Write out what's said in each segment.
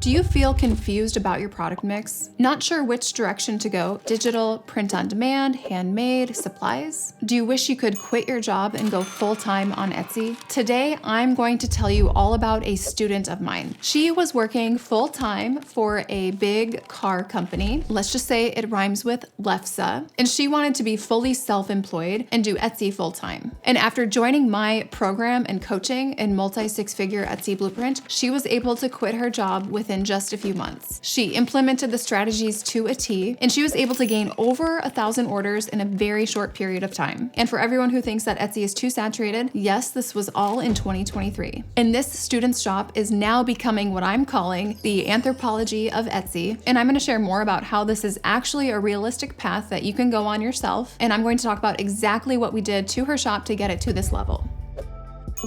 Do you feel confused about your product mix? Not sure which direction to go? Digital, print on demand, handmade, supplies? Do you wish you could quit your job and go full-time on Etsy? Today, I'm going to tell you all about a student of mine. She was working full-time for a big car company. Let's just say it rhymes with Lefsa. And she wanted to be fully self-employed and do Etsy full-time. And after joining my program and coaching in multi-six-figure Etsy blueprint, she was able to quit her job within just a few months. She implemented the strategies to a T, and she was able to gain over 1,000 orders in a very short period of time. And for everyone who thinks that Etsy is too saturated, yes, this was all in 2023. And this student's shop is now becoming what I'm calling the anthropology of Etsy. And I'm going to share more about how this is actually a realistic path that you can go on yourself. And I'm going to talk about exactly what we did to her shop to get it to this level.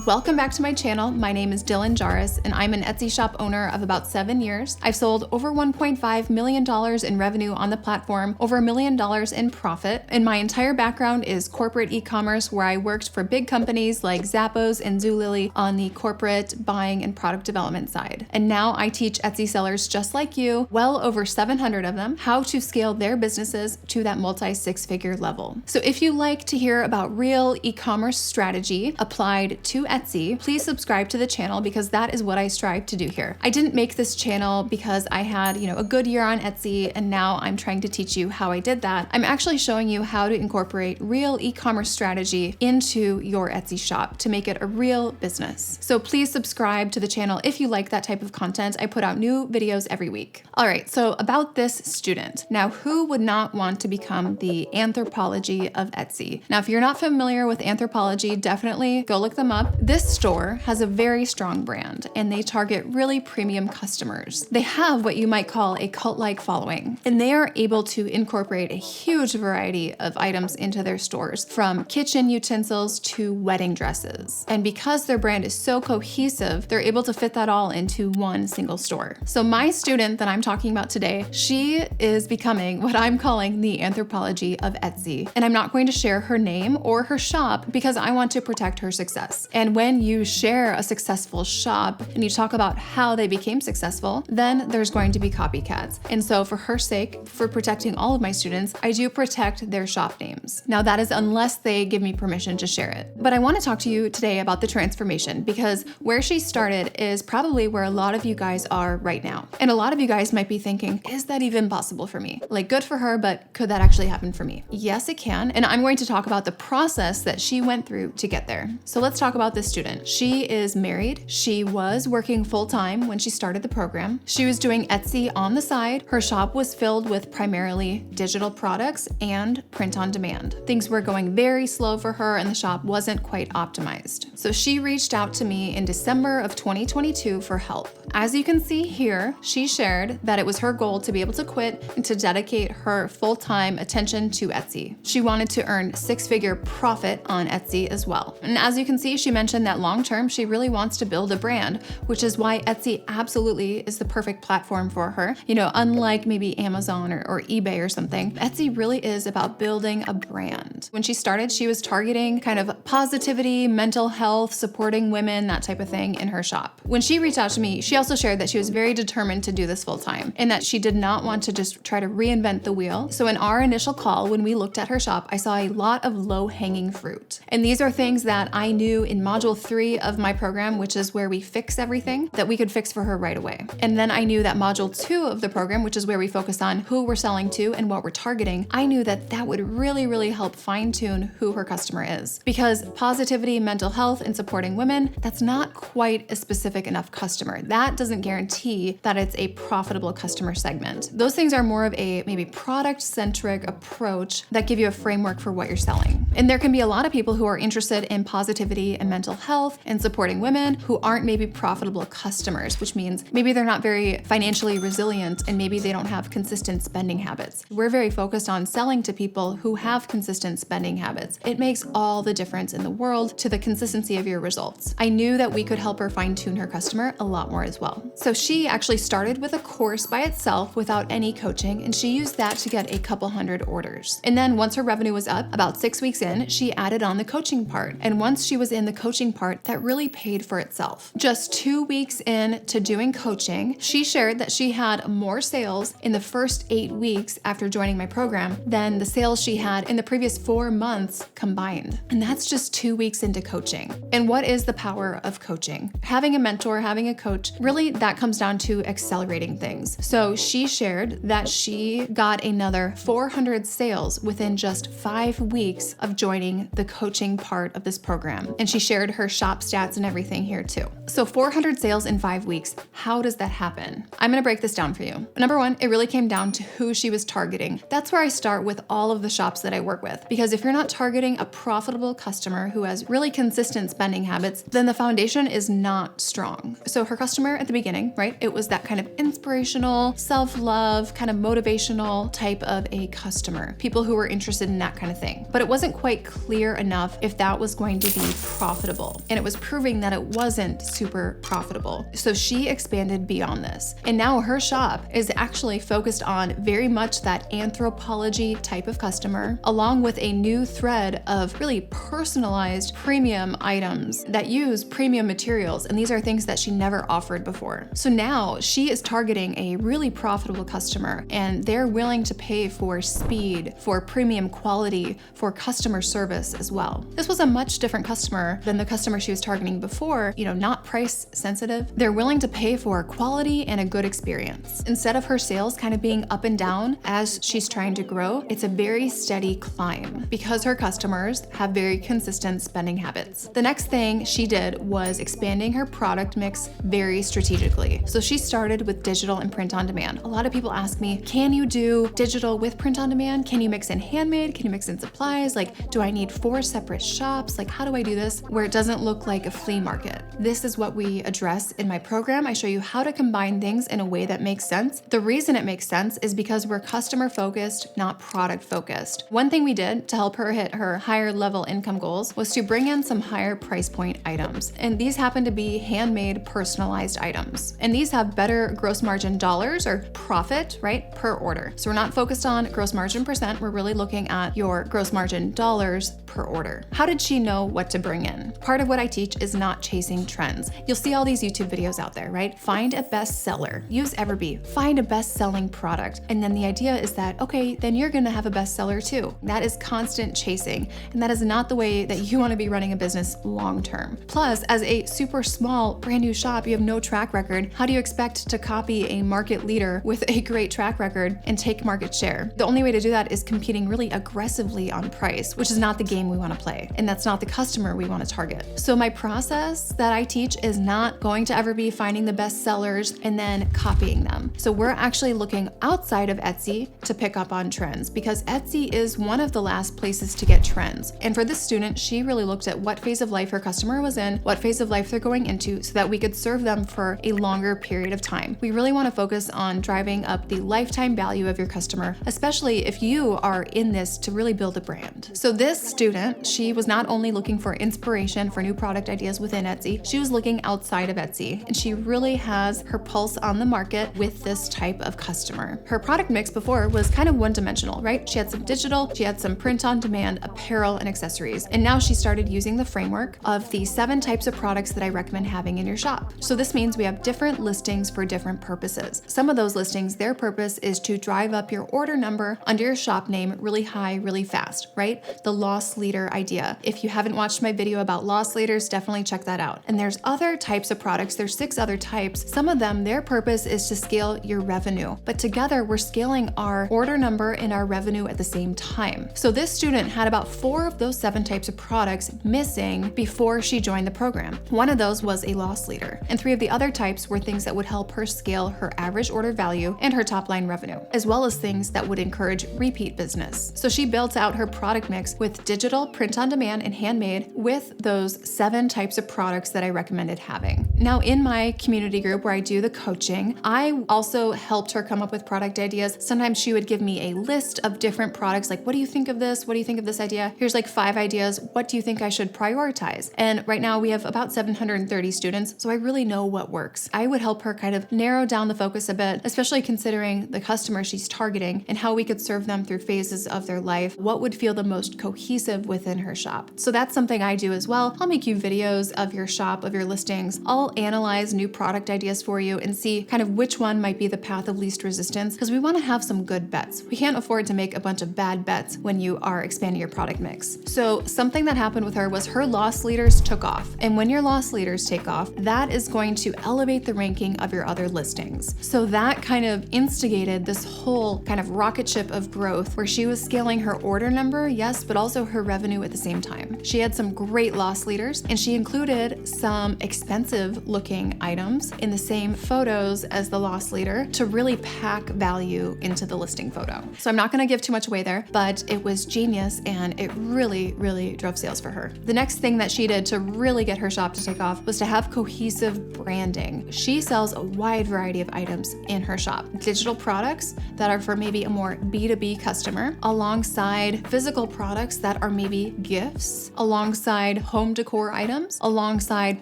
Welcome back to my channel. My name is Dylan Jarris, and I'm an Etsy shop owner of about 7 years. I've sold over $1.5 million in revenue on the platform, over $1 million in profit, and my entire background is corporate e-commerce, where I worked for big companies like Zappos and Zulily on the corporate buying and product development side. And now I teach Etsy sellers just like you, well over 700 of them, how to scale their businesses to that multi-six-figure level. So if you like to hear about real e-commerce strategy applied to Etsy, please subscribe to the channel because that is what I strive to do here. I didn't make this channel because I had, a good year on Etsy and now I'm trying to teach you how I did that. I'm actually showing you how to incorporate real e-commerce strategy into your Etsy shop to make it a real business. So please subscribe to the channel if you like that type of content. I put out new videos every week. All right, so about this student. Now, who would not want to become the anthropology of Etsy? Now, if you're not familiar with Anthropologie, definitely go look them up. This store has a very strong brand and they target really premium customers. They have what you might call a cult-like following, and they are able to incorporate a huge variety of items into their stores, from kitchen utensils to wedding dresses. And because their brand is so cohesive, they're able to fit that all into one single store. So my student that I'm talking about today, she is becoming what I'm calling the anthropology of Etsy. And I'm not going to share her name or her shop because I want to protect her success. And when you share a successful shop and you talk about how they became successful, then there's going to be copycats. And so for her sake, for protecting all of my students, I do protect their shop names. Now that is unless they give me permission to share it. But I want to talk to you today about the transformation, because where she started is probably where a lot of you guys are right now. And a lot of you guys might be thinking, is that even possible for me? Like, good for her, but could that actually happen for me? Yes, it can. And I'm going to talk about the process that she went through to get there. So let's talk about this student. She is married. She was working full-time when she started the program. She was doing Etsy on the side. Her shop was filled with primarily digital products and print on demand. Things were going very slow for her and the shop wasn't quite optimized. So she reached out to me in December of 2022 for help. As you can see here, she shared that it was her goal to be able to quit and to dedicate her full-time attention to Etsy. She wanted to earn six-figure profit on Etsy as well. And as you can see, she mentioned that long-term, she really wants to build a brand, which is why Etsy absolutely is the perfect platform for her. Unlike maybe Amazon or eBay or something, Etsy really is about building a brand. When she started, she was targeting kind of positivity, mental health, supporting women, that type of thing in her shop. When she reached out to me, she also shared that she was very determined to do this full time and that she did not want to just try to reinvent the wheel. So in our initial call, when we looked at her shop, I saw a lot of low-hanging fruit. And these are things that I knew in module 3 of my program, which is where we fix everything, that we could fix for her right away. And then I knew that module 2 of the program, which is where we focus on who we're selling to and what we're targeting, I knew that that would really, really help fine-tune who her customer is. Because positivity, mental health, and supporting women, that's not quite a specific enough customer. That doesn't guarantee that it's a profitable customer segment. Those things are more of a maybe product-centric approach that give you a framework for what you're selling. And there can be a lot of people who are interested in positivity and mental health and supporting women who aren't maybe profitable customers, which means maybe they're not very financially resilient and maybe they don't have consistent spending habits. We're very focused on selling to people who have consistent spending habits. It makes all the difference in the world to the consistency of your results. I knew that we could help her fine-tune her customer a lot more as well. So she actually started with a course by itself without any coaching, and she used that to get a couple hundred orders. And then once her revenue was up, about 6 weeks in, she added on the coaching part. And once she was in the coaching coaching part that really paid for itself. Just 2 weeks in to doing coaching, she shared that she had more sales in the first 8 weeks after joining my program than the sales she had in the previous 4 months combined. And that's just 2 weeks into coaching. And what is the power of coaching? Having a mentor, having a coach, really that comes down to accelerating things. So she shared that she got another 400 sales within just 5 weeks of joining the coaching part of this program. And she shared her shop stats and everything here too. So 400 sales in 5 weeks, how does that happen? I'm gonna break this down for you. Number one, it really came down to who she was targeting. That's where I start with all of the shops that I work with. Because if you're not targeting a profitable customer who has really consistent spending habits, then the foundation is not strong. So her customer at the beginning, right? It was that kind of inspirational, self-love, kind of motivational type of a customer. People who were interested in that kind of thing. But it wasn't quite clear enough if that was going to be profitable. And it was proving that it wasn't super profitable. So she expanded beyond this. And now her shop is actually focused on very much that Anthropologie type of customer, along with a new thread of really personalized premium items that use premium materials. And these are things that she never offered before. So now she is targeting a really profitable customer, and they're willing to pay for speed, for premium quality, for customer service as well. This was a much different customer than the customer she was targeting before, not price sensitive. They're willing to pay for quality and a good experience. Instead of her sales kind of being up and down as she's trying to grow, it's a very steady climb because her customers have very consistent spending habits. The next thing she did was expanding her product mix very strategically. So she started with digital and print on demand. A lot of people ask me, can you do digital with print on demand? Can you mix in handmade? Can you mix in supplies? Like, do I need 4 separate shops? Like, how do I do this where it doesn't look like a flea market? This is what we address in my program. I show you how to combine things in a way that makes sense. The reason it makes sense is because we're customer focused, not product focused. One thing we did to help her hit her higher level income goals was to bring in some higher price point items. And these happen to be handmade, personalized items. And these have better gross margin dollars or profit, right, per order. So we're not focused on gross margin percent. We're really looking at your gross margin dollars per order. How did she know what to bring in? Part of what I teach is not chasing trends. You'll see all these YouTube videos out there, right? Find a bestseller. Use Everbee. Find a best-selling product. And then the idea is that, okay, then you're gonna have a bestseller too. That is constant chasing. And that is not the way that you wanna be running a business long-term. Plus, as a super small, brand new shop, you have no track record. How do you expect to copy a market leader with a great track record and take market share? The only way to do that is competing really aggressively on price, which is not the game we wanna play. And that's not the customer we wanna target. So my process that I teach is not going to Everbee, finding the best sellers and then copying them. So we're actually looking outside of Etsy to pick up on trends because Etsy is one of the last places to get trends. And for this student, she really looked at what phase of life her customer was in, what phase of life they're going into, so that we could serve them for a longer period of time. We really want to focus on driving up the lifetime value of your customer, especially if you are in this to really build a brand. So this student, she was not only looking for inspiration for new product ideas within Etsy, she was looking outside of Etsy, and she really has her pulse on the market with this type of customer. Her product mix before was kind of one-dimensional, right? She had some digital, she had some print-on-demand apparel and accessories, and now she started using the framework of the 7 types of products that I recommend having in your shop. So this means we have different listings for different purposes. Some of those listings, their purpose is to drive up your order number under your shop name really high, really fast, right? The loss leader idea. If you haven't watched my video about loss leaders, definitely check that out. And there's other types of products. There's 6 other types. Some of them, their purpose is to scale your revenue, but together we're scaling our order number and our revenue at the same time. So this student had about 4 of those 7 types of products missing before she joined the program. One of those was a loss leader, and 3 of the other types were things that would help her scale her average order value and her top line revenue, as well as things that would encourage repeat business. So she built out her product mix with digital, print on demand, and handmade with those 7 types of products that I recommended having. Now, in my community group where I do the coaching, I also helped her come up with product ideas. Sometimes she would give me a list of different products, like, what do you think of this? What do you think of this idea? Here's like 5 ideas. What do you think I should prioritize? And right now we have about 730 students, so I really know what works. I would help her kind of narrow down the focus a bit, especially considering the customer she's targeting and how we could serve them through phases of their life, what would feel the most cohesive within her shop. So that's something I do as well. I'll make you videos of your shop, of your listings. I'll analyze new product ideas for you and see kind of which one might be the path of least resistance, because we want to have some good bets. We can't afford to make a bunch of bad bets when you are expanding your product mix. So something that happened with her was her loss leaders took off. And when your loss leaders take off, that is going to elevate the ranking of your other listings. So that kind of instigated this whole kind of rocket ship of growth where she was scaling her order number, yes, but also her revenue at the same time. She had some great loss leaders, and she included some expensive looking items in the same photos as the loss leader to really pack value into the listing photo. So I'm not going to give too much away there, but it was genius and it really, really drove sales for her. The next thing that she did to really get her shop to take off was to have cohesive branding. She sells a wide variety of items in her shop. Digital products that are for maybe a more B2B customer, alongside physical products that are maybe gifts, alongside home decor items, alongside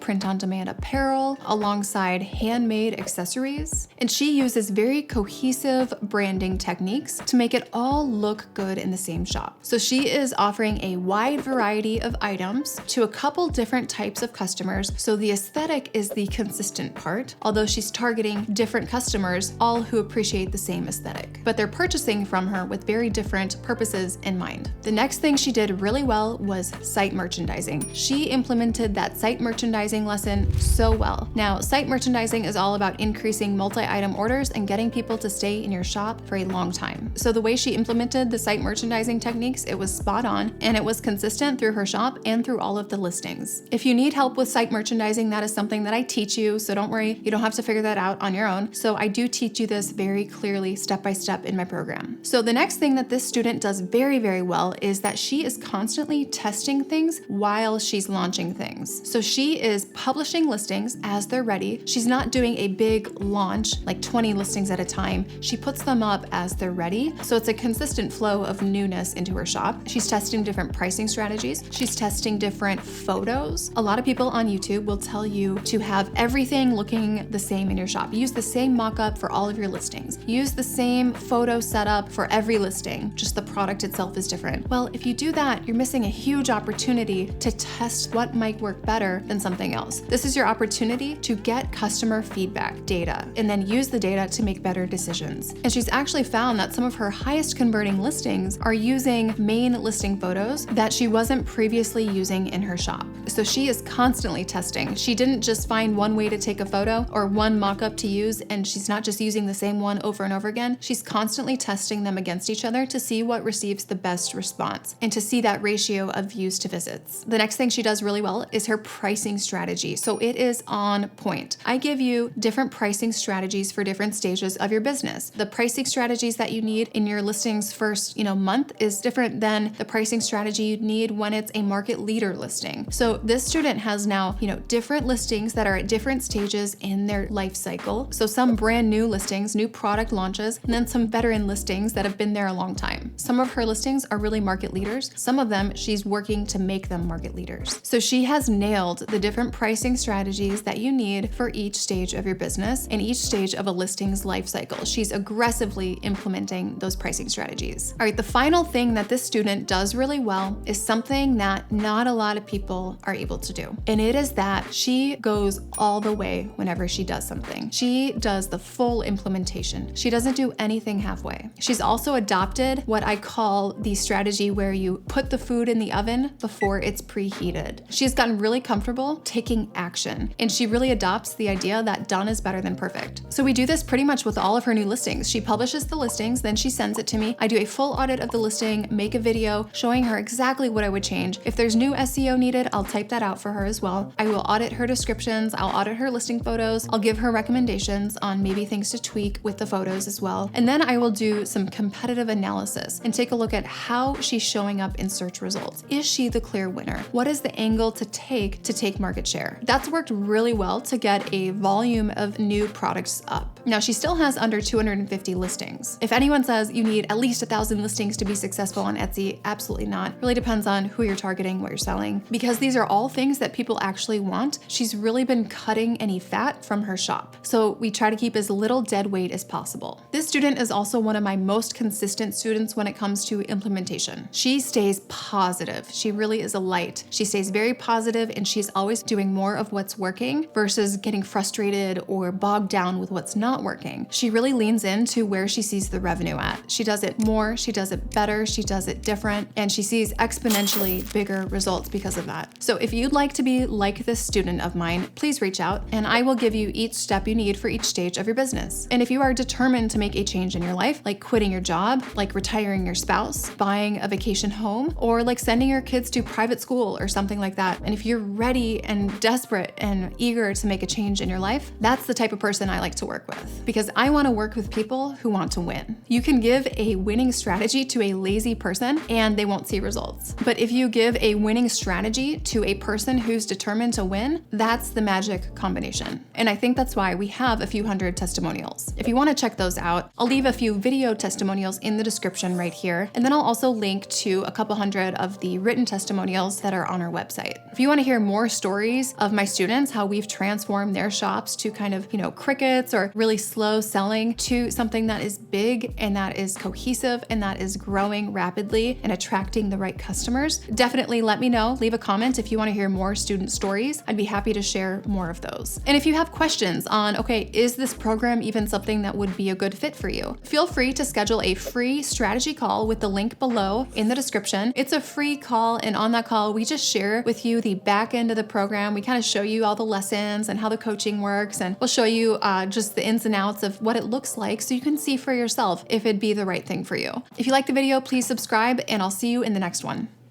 print-on-demand apparel, alongside handmade accessories. And she uses very cohesive branding techniques to make it all look good in the same shop. So she is offering a wide variety of items to a couple different types of customers. So the aesthetic is the consistent part, although she's targeting different customers, all who appreciate the same aesthetic. But they're purchasing from her with very different purposes in mind. The next thing she did really well was site merchandising. She implemented that site merchandising lesson so well. Now, site merchandising is all about increasing multi-item orders and getting people to stay in your shop for a long time. So the way she implemented the site merchandising techniques, it was spot on, and it was consistent through her shop and through all of the listings. If you need help with site merchandising, that is something that I teach you, so don't worry, you don't have to figure that out on your own. So I do teach you this very clearly, step by step in my program. So the next thing that this student does very, very well is that she is constantly testing things while she's launching things. So she is publishing listings as they're ready. She's not doing a big launch, like 20 listings at a time. She puts them up as they're ready. So it's a consistent flow of newness into her shop. She's testing different pricing strategies. She's testing different photos. A lot of people on YouTube will tell you to have everything looking the same in your shop. Use the same mock-up for all of your listings. Use the same photo setup for every listing, just the product itself is different. Well, if you do that, you're missing a huge opportunity to test what might work better than something else. This is your opportunity to get customer feedback data and then use the data to make better decisions. And she's actually found that some of her highest converting listings are using main listing photos that she wasn't previously using in her shop. So she is constantly testing. She didn't just find one way to take a photo or one mock-up to use, and she's not just using the same one over and over again. She's constantly testing them against each other to see what receives the best response and to see that ratio of views to visits. The next thing she does really well is her pricing strategy. So it is on point. I give you different pricing strategies for different stages of your business. The pricing strategies that you need in your listing's first, month is different than the pricing strategy you'd need when it's a market leader listing. So this student has now, different listings that are at different stages in their life cycle. So some brand new listings, new product launches, and then some veteran listings that have been there a long time. Some of her listings are really market leaders. Some of them, she's working to make them market leaders. So she has nailed the different pricing strategies that you need for each stage of your business and each stage of a listing's life cycle. She's aggressively implementing those pricing strategies. All right, the final thing that this student does really well is something that not a lot of people are able to do. And it is that she goes all the way whenever she does something. She does the full implementation. She doesn't do anything halfway. She's also adopted what I call the strategy where you put the food in the oven before it's preheated. She's gotten really comfortable taking action, and she really adopts the idea that done is better than perfect. So we do this pretty much with all of her new listings. She publishes the listings, then she sends it to me. I do a full audit of the listing, make a video showing her exactly what I would change. If there's new SEO needed, I'll type that out for her as well. I will audit her descriptions, I'll audit her listing photos, I'll give her recommendations on maybe things to tweak with the photos as well. And then I will do some competitive analysis and take a look at how she's showing up in search results. Is she the clear winner? What is the angle to take market share? That's worked really well to get a volume of new products up. Now, she still has under 250 listings. If anyone says you need at least 1,000 listings to be successful on Etsy, absolutely not. Really depends on who you're targeting, what you're selling. Because these are all things that people actually want, she's really been cutting any fat from her shop. So we try to keep as little dead weight as possible. This student is also one of my most consistent students when it comes to implementation. She stays positive. She really is a light. She stays very positive, and she's always doing more of what's working versus getting frustrated or bogged down with what's not working. She really leans into where she sees the revenue at. She does it more, she does it better, she does it different, and she sees exponentially bigger results because of that. So if you'd like to be like this student of mine, please reach out and I will give you each step you need for each stage of your business. And if you are determined to make a change in your life, like quitting your job, like retiring your spouse, buying a vacation home, or like sending your kids to private school or something like that, and if you're ready and desperate and eager to make a change in your life, that's the type of person I like to work with, because I want to work with people who want to win. You can give a winning strategy to a lazy person and they won't see results. But if you give a winning strategy to a person who's determined to win, that's the magic combination. And I think that's why we have a few hundred testimonials. If you want to check those out, I'll leave a few video testimonials in the description right here. And then I'll also link to a couple hundred of the written testimonials that are on our website. If you want to hear more stories of my students, how we've transformed their shops to kind of, crickets or really slow selling to something that is big and that is cohesive and that is growing rapidly and attracting the right customers, definitely let me know. Leave a comment if you want to hear more student stories. I'd be happy to share more of those. And if you have questions on, okay, is this program even something that would be a good fit for you? Feel free to schedule a free strategy call with the link below in the description. It's a free call, and on that call, we just share with you the back end of the program. We kind of show you all the lessons and how the coaching works, and we'll show you just the ins and outs of what it looks like so you can see for yourself if it'd be the right thing for you. If you like the video, please subscribe, and I'll see you in the next one.